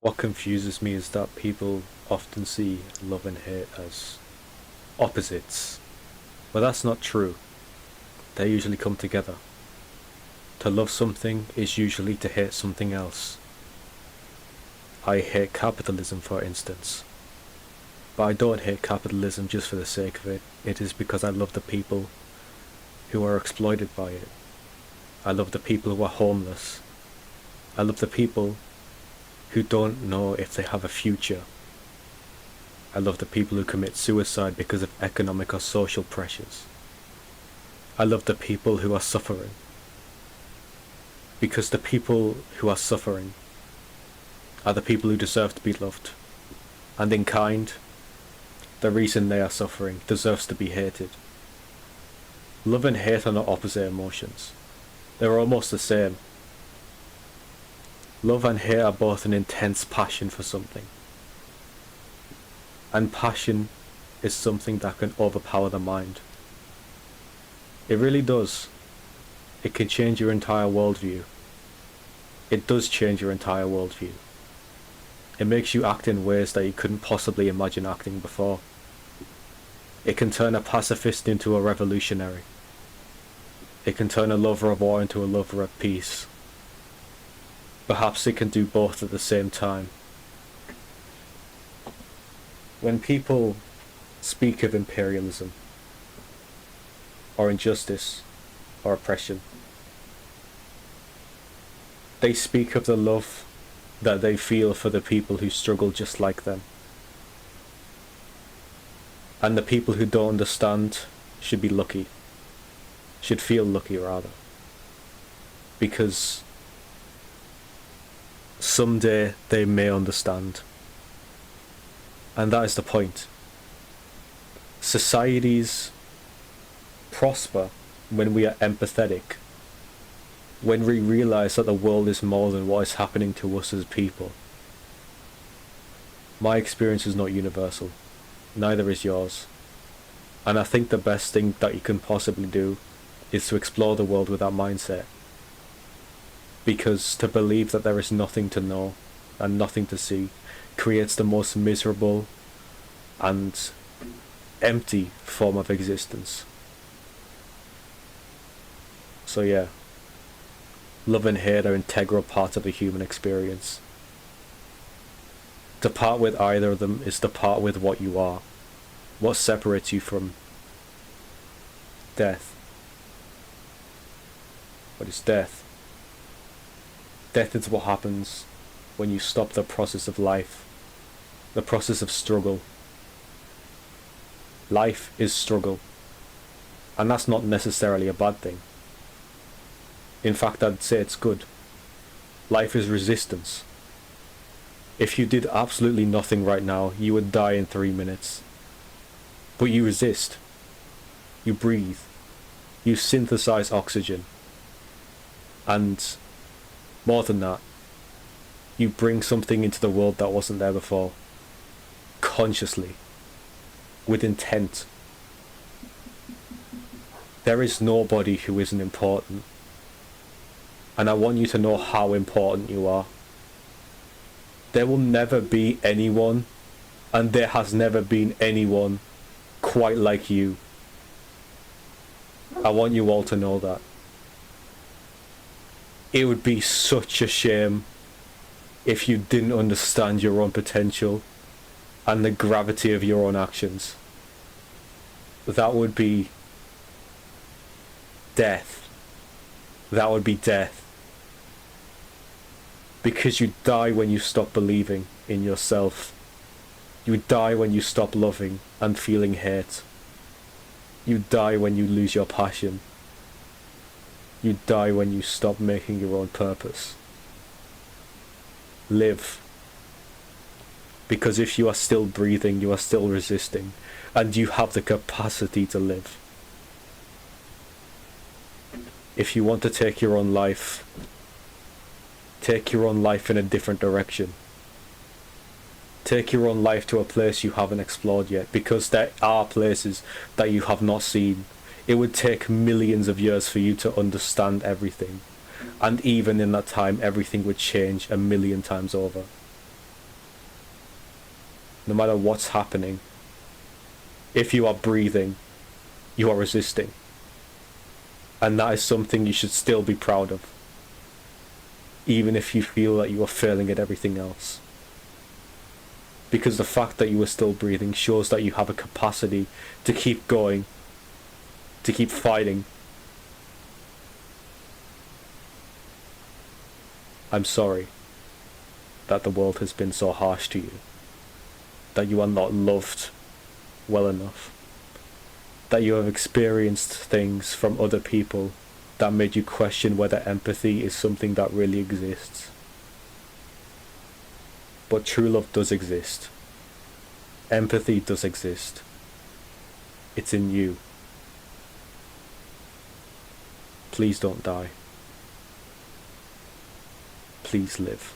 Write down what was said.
What confuses me is that people often see love and hate as opposites, but that's not true. They usually come together. To love something is usually to hate something else. I hate capitalism, for instance, but I don't hate capitalism just for the sake of it. It is because I love the people who are exploited by it. I love the people who are homeless. I love the people who don't know if they have a future. I love the people who commit suicide because of economic or social pressures. I love the people who are suffering. Because the people who are suffering are the people who deserve to be loved. And in kind, the reason they are suffering deserves to be hated. Love and hate are not opposite emotions. They're almost the same. Love and hate are both an intense passion for something. And passion is something that can overpower the mind. It really does. It can change your entire worldview. It does change your entire worldview. It makes you act in ways that you couldn't possibly imagine acting before. It can turn a pacifist into a revolutionary. It can turn a lover of war into a lover of peace. Perhaps it can do both at the same time. When people speak of imperialism, or injustice, or oppression, they speak of the love that they feel for the people who struggle just like them. And the people who don't understand should be lucky. Should feel lucky, rather. Because someday they may understand. And that is the point. Societies prosper when we are empathetic, when we realize that the world is more than what is happening to us as people. My experience is not universal, neither is yours, and I think the best thing that you can possibly do is to explore the world with that mindset, because to believe that there is nothing to know and nothing to see creates the most miserable and empty form of existence. So yeah, love and hate are integral parts of the human experience. To part with either of them is to part with what you are, what separates you from death. What is death? Death is what happens when you stop the process of life, the process of struggle. Life is struggle, and that's not necessarily a bad thing. In fact, I'd say it's good. Life is resistance. If you did absolutely nothing right now, you would die in 3 minutes. But you resist. You breathe. You synthesize oxygen. And more than that, you bring something into the world that wasn't there before. Consciously. With intent. There is nobody who isn't important. And I want you to know how important you are. There will never be anyone, and there has never been anyone quite like you. I want you all to know that. It would be such a shame if you didn't understand your own potential and the gravity of your own actions. That would be death. That would be death. Because you die when you stop believing in yourself. You die when you stop loving and feeling hate. You die when you lose your passion. You die when you stop making your own purpose. Live. Because if you are still breathing, you are still resisting, and you have the capacity to live. If you want to take your own life in a different direction. Take your own life to a place you haven't explored yet, because there are places that you have not seen. It would take millions of years for you to understand everything, and even in that time everything would change a million times over. no matter what's happening, if you are breathing, you are resisting. And that is something you should still be proud of, even if you feel that you are failing at everything else. Because the fact that you are still breathing shows that you have a capacity to keep going, to keep fighting. I'm sorry that the world has been so harsh to you, that you are not loved well enough, that you have experienced things from other people that made you question whether empathy is something that really exists. But true love does exist. Empathy does exist. It's in you. Please don't die. Please live.